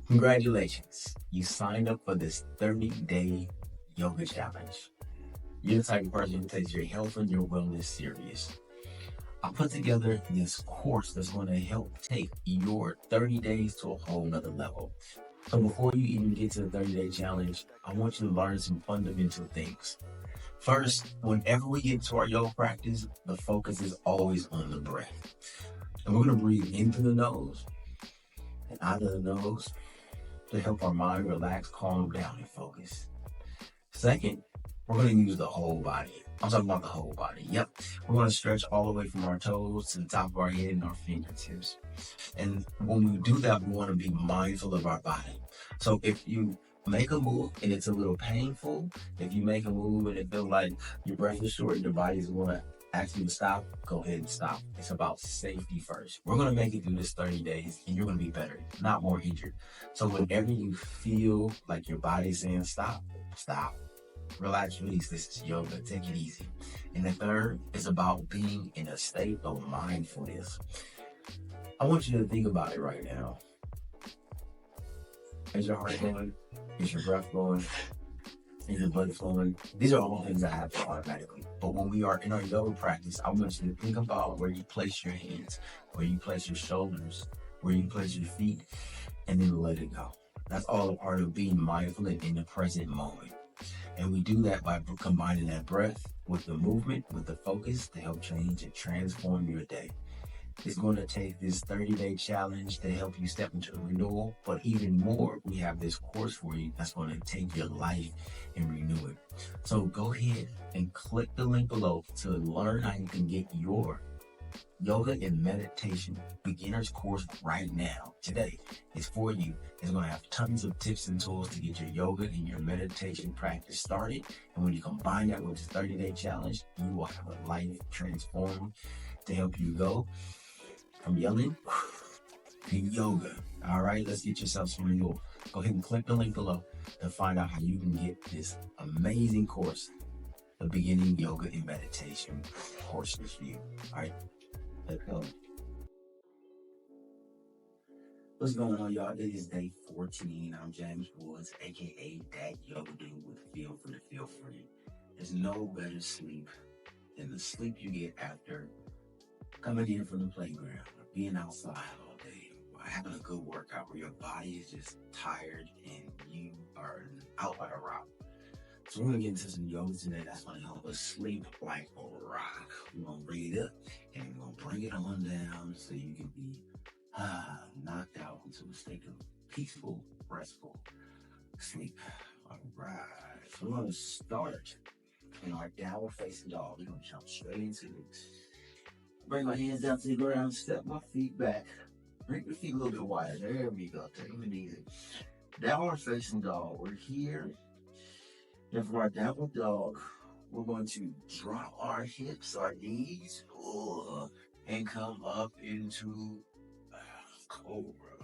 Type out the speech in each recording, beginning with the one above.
Congratulations, you signed up for this 30-day yoga challenge. You're the type of person who takes your health and your wellness serious. I put together this course that's going to help take your 30 days to a whole nother level. So before you even get to the 30-day challenge, I want you to learn some fundamental things. First, whenever we get to our yoga practice, the focus is always on the breath. And we're going to breathe in through the nose and out of the nose to help our mind relax, calm down, and focus. Second, we're going to use the whole body. I'm talking about the whole body. Yep. We're going to stretch all the way from our toes to the top of our head and our fingertips. And when we do that, we want to be mindful of our body. So if you make a move and it's a little painful, if you make a move and it feels like your breath is short and your body's going to ask you to stop, go ahead and stop. It's about safety first. We're going to make it through this 30 days and you're going to be better, not more injured. So whenever you feel like your body's saying stop, stop. Relax, release. This is yoga. Take it easy. And the third is about being in a state of mindfulness. I want you to think about it right now. Is your heart going? Is your breath going? Is your blood flowing? These are all things that happen automatically. But when we are in our yoga practice, I want you to think about where you place your hands, where you place your shoulders, where you place your feet, and then let it go. That's all a part of being mindful and in the present moment. And we do that by combining that breath with the movement, with the focus to help change and transform your day. It's going to take this 30-day challenge to help you step into the renewal. But even more, we have this course for you that's going to take your life and renew it. So go ahead and click the link below to learn how you can get your yoga and meditation beginner's course right now. Today, it's for you. It's going to have tons of tips and tools to get your yoga and your meditation practice started. And when you combine that with the 30-day challenge, you will have a life transformed to help you go from yelling to yoga. All right, let's get yourself some renewal. Go ahead and click the link below to find out how you can get this amazing course, the beginning yoga and meditation course for you. All right, let's go. What's going on, y'all? It is day 14. I'm James Woods, aka That Yoga Dude with Feel Free to Feel Free. There's no better sleep than the sleep you get after coming in from the playground, or being outside all day, or having a good workout where your body is just tired and you are out like a rock. So we're gonna get into some yoga today that's gonna help us sleep like a rock. We're gonna bring it up and we're gonna bring it on down so you can be knocked out into a state of peaceful, restful sleep. All right, so we're gonna start in our downward facing dog. We're gonna jump straight into it. Bring my hands down to the ground, step my feet back. Bring your feet a little bit wider. There we go. Take it easy. Downward facing dog. We're here. And for our downward dog, we're going to drop our hips, our knees, and come up into cobra.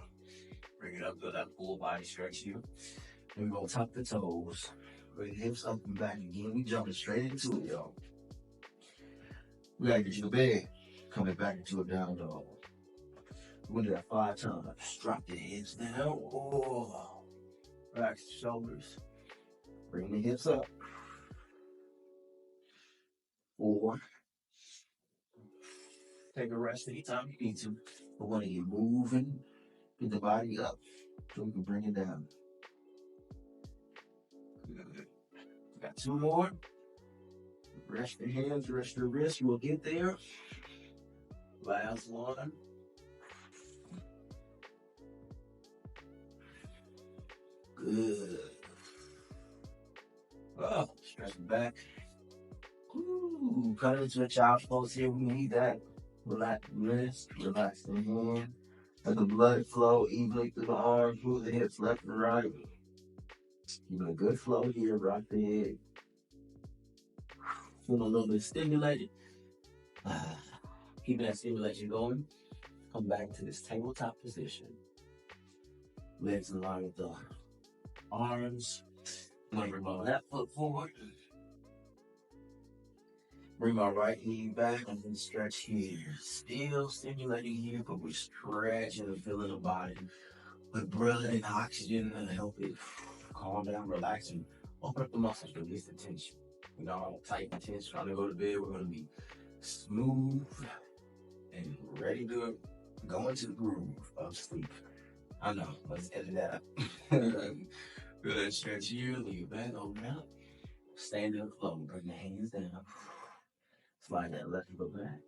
Bring it up to that full body stretch here. Then we're going to tuck the toes. Bring the hips up and back again. We jumping straight into it, y'all. We got to get you to bed. Coming back into a down dog. We're going to do that 5 times. Drop the hips down. Relax the shoulders. Bring the hips up. 4. Take a rest anytime you need to. We're going to get moving. Get the body up so we can bring it down. Good. We got 2 more. Rest your hands, rest your wrists. We'll get there. Last one. Good. Stretch the back. Cut into a child's pose here. We need that. Relax the wrist, relax the hand. Let the blood flow evenly through the arms, move the hips left and right. Keeping a good flow here, rock the head. Feeling a little bit stimulated. Keeping that stimulation going. Come back to this tabletop position. Legs in line with the arms. Bring my left foot forward. Bring my right knee back and then stretch here. Still stimulating here, but we're stretching and feeling the body. with breathing and oxygen to help it calm down, relax, and open up the muscles, release the tension. You know, tight and tense, trying to go to bed. We're going to be smooth and ready to go into the groove of sleep. I know, let's edit that up. Good stretch here, lean your back, open up. Stand up, flow, bring the hands down. Slide that left foot back.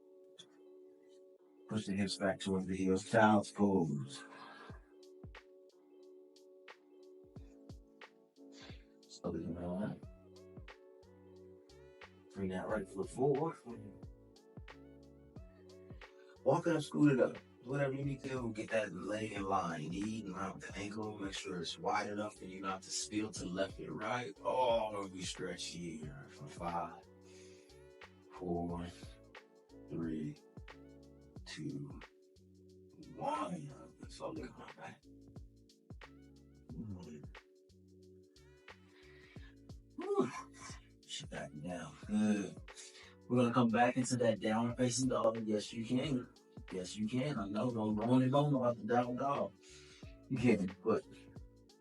Push the hips back towards the heels. Child's pose. Slowly come on. Bring that right foot forward. Walk it up, scoot it up. Whatever you need to do, get that leg in line. Knee around the ankle. Make sure it's wide enough for you not to spill to left or right. Oh, we stretch here for 5, 4, 3, 2, 1. Slowly come on back. Shit back down. Good. We're gonna come back into that down facing dog. Yes, you can. Yes, you can. I know. Don't go on and on about the down dog. You can, but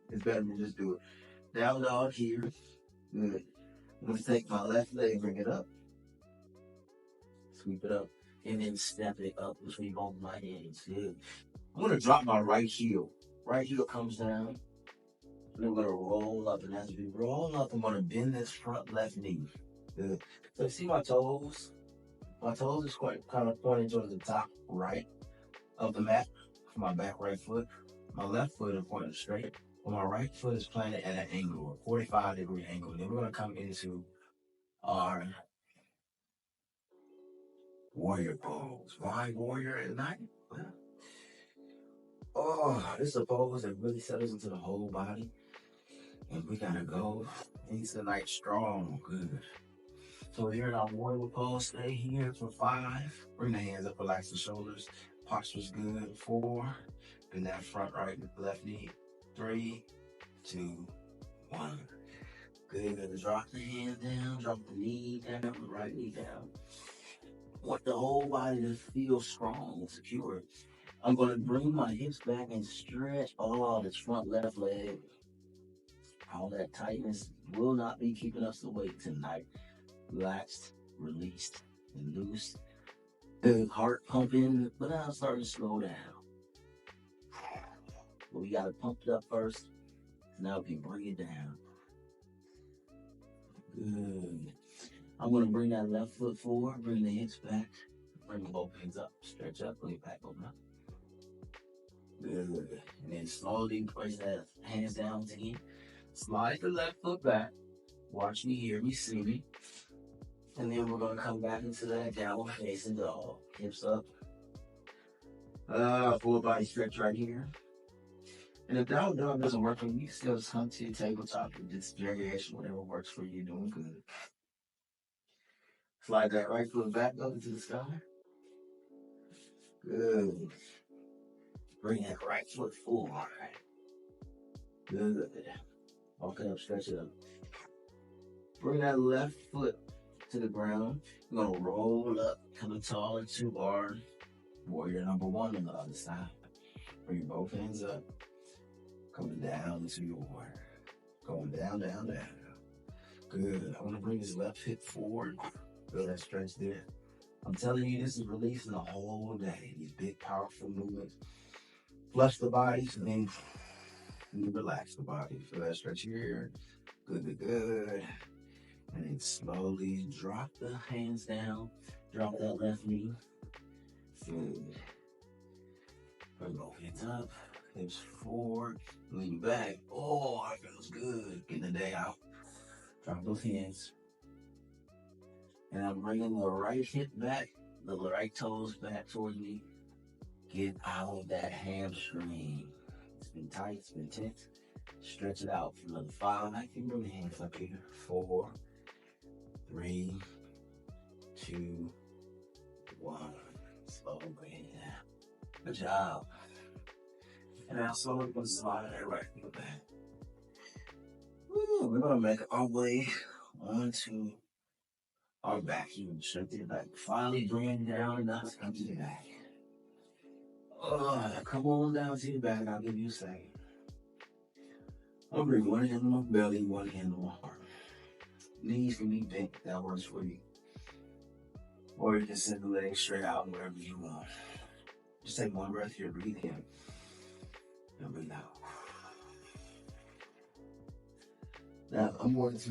it's better than just do it. Down dog here. Good. I'm gonna take my left leg, bring it up, sweep it up, and then step it up between both my hands. Good. I'm gonna drop my right heel. Right heel comes down. Then we're gonna roll up, and as we roll up, I'm gonna bend this front left knee. Good. So see my toes? My toes is quite kind of pointing towards the top right of the mat for my back right foot. My left foot is pointing straight. But my right foot is planted at an angle, a 45-degree angle. Then we're gonna come into our warrior pose. Why warrior at night? Oh, this is a pose that really settles into the whole body. And we gotta go into the night strong. Good. So here in our warrior pose, stay here for 5. Bring the hands up, relax the shoulders. Posture's good. 4. Bend that front right, left knee. 3, 2, 1. Good. Drop the hands down. Drop the knee down. The right knee down. Want the whole body to feel strong and secure. I'm going to bring my hips back and stretch all this front left leg. All that tightness will not be keeping us awake tonight. Relaxed, released, and loose. The heart pumping, but now it's starting to slow down. But we got to pump it up first. Now we can bring it down. Good. I'm going to bring that left foot forward, bring the hips back, bring both hands up, stretch up, bring it back, open up. Good. And then slowly place that hands down again. Slide the left foot back. Watch me, hear me, see me. And then we're going to come back into that downward facing dog. Hips up. Full body stretch right here. And if downward dog doesn't work for you, you can still just come to your tabletop and just variation, whatever works for you. Doing good. Slide that right foot back up into the sky. Good. Bring that right foot forward. Good. Walk it up, stretch it up. Bring that left foot to the ground. We're going to roll up, coming tall into our warrior number 1 on the other side. Bring both hands up. Coming down into your warrior. Going down, down, down. Good. I want to bring this left hip forward. Feel that stretch there. I'm telling you, this is releasing the whole day. These big, powerful movements. Flush the body, and then you relax the body. Feel that stretch here. Good, good, good. And then slowly drop the hands down. Drop that left knee. Good. Bring both hands up. Hips forward. Lean back. Oh, that feels good. Getting the day out. Drop those hands. And I'm bringing the right hip back. The right toes back towards me. Get out of that hamstring. It's been tight. It's been tense. Stretch it out for another 5. I can bring the hands up here. 4, 3, 2, 1. Slow breathe. Good job. And now slowly going to slide that right foot back. We're going to make our way onto our back. You can shift it back. Finally bring it down enough to come to the back. Come on down to the back. I'll give you a second. I'll bring one hand on my belly, one hand on my heart. Knees can be bent, if that works for you. Or you can send the legs straight out, whatever you want. Just take one breath here, breathe in, and breathe out. Now, I'm going to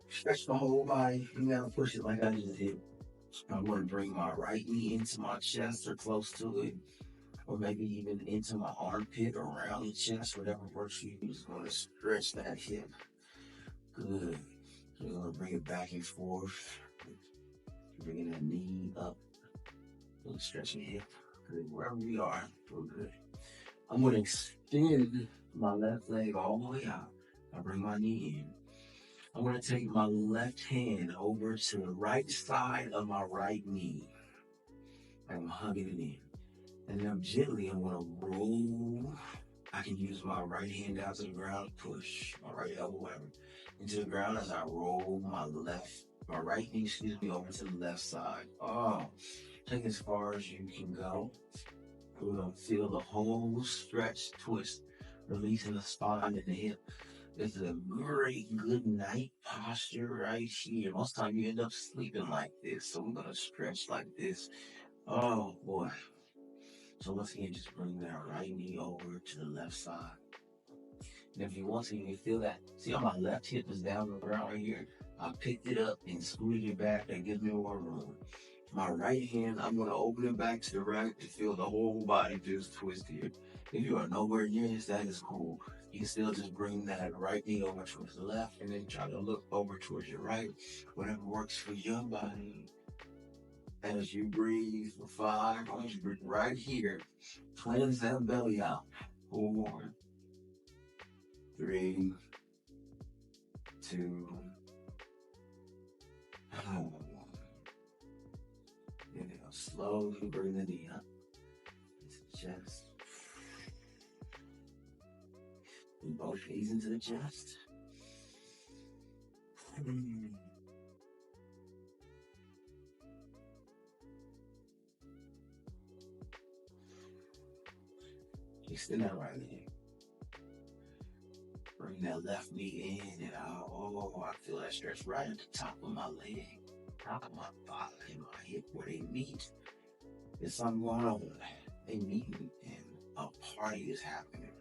stretch the whole body. You gotta push it like I just did. I'm going to bring my right knee into my chest or close to it, or maybe even into my armpit or around the chest, whatever works for you. You're just going to stretch that hip. Good. You're going to bring it back and forth. Bringing that knee up. Really stretching the hip. Good. Wherever we are, we're good. I'm going to extend my left leg all the way out. I bring my knee in. I'm going to take my left hand over to the right side of my right knee. I'm hugging it in. And then I'm going to roll. I can use my right hand down to the ground, push my right elbow, whatever, into the ground as I roll my right knee, over to the left side. Oh, take as far as you can go. We're going to feel the whole stretch, twist, releasing the spine and the hip. This is a great good night posture right here. Most time you end up sleeping like this, so we're going to stretch like this. Oh, boy. So once again, just bring that right knee over to the left side. And if you want to, you can feel that. See how my left hip is down the ground right here? I picked it up and scooted it back. That gives me more room. My right hand, I'm going to open it back to the right to feel the whole body just twist here. If you are nowhere near this, that is cool. You can still just bring that right knee over towards the left and then try to look over towards your right. Whatever works for your body. As you breathe for 5, I want you to breathe right here. Cleanse that belly out. 4, 3, 2, 1. Inhale, slowly bring the knee up into the chest. And both knees into the chest. Extend that right leg. Bring that left knee in and out. Oh, I feel that stretch right at the top of my leg, top of my body, and my hip where they meet. There's something going on. They meet and a party is happening.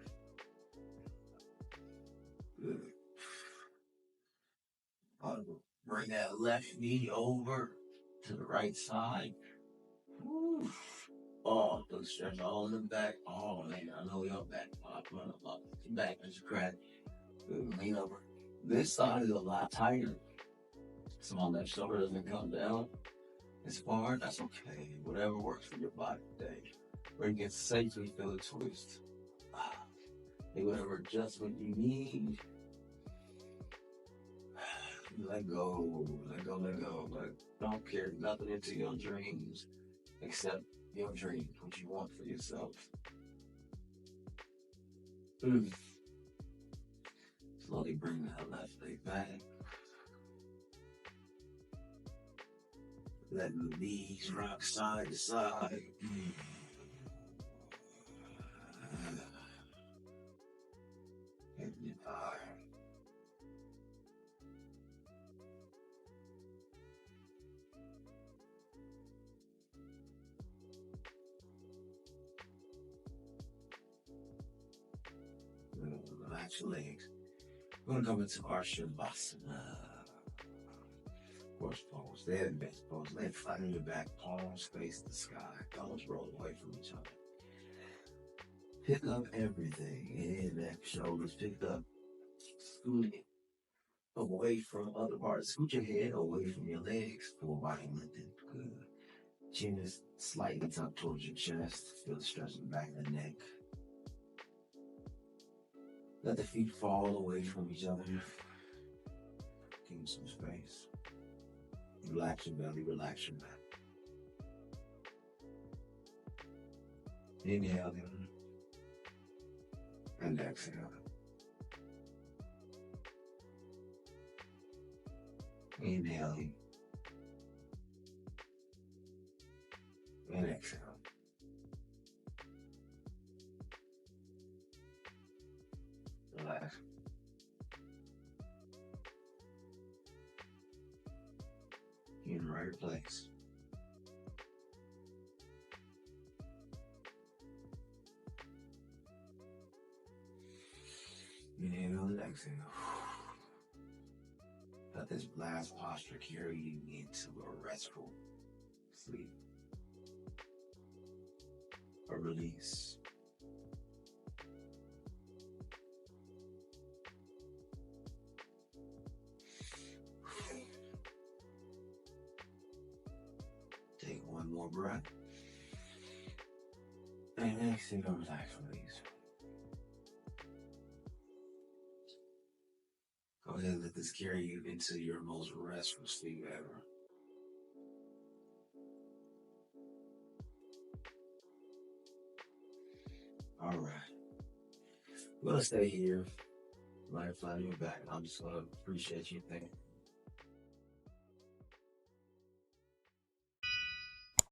Good. Bring that left knee over to the right side. Woo. Oh, the stretch all in the back. Oh man, I know your back. Back is crack. Good. Lean over. This side is a lot tighter. So my left shoulder doesn't come down as far. That's okay. Whatever works for your body today. Where you can safely feel the twist. Make whatever adjustment you need. Let go, let go, let go. Don't carry nothing into your dreams except your dreams, what you want for yourself. Slowly bring that left leg back. Letting the knees rock side to side. And your eye. Relax your legs. We're going to come into our Shavasana. Horse pose. They're the best pose. Legs flat on your back. Palms face the sky. Thumbs roll away from each other. Pick up everything. Head, neck, shoulders picked up. Scoot it away from other parts. Scoot your head away from your legs. Full body lifted. Good. Chin is slightly tucked towards your chest. Feel the stretch in the back of the neck. Let the feet fall away from each other. Give them some space. Relax your belly, relax your back. Inhale in and exhale. Inhale in and exhale. Relax. fireplace. Inhale and exhale. Let this last posture carry you into a restful sleep, a release. Take one more breath. And exhale, relax, release. Go ahead and let this carry you into your most restful sleep ever. All right. We're going to stay here. Right, flat on your back. I'm just going to appreciate you. Thank you.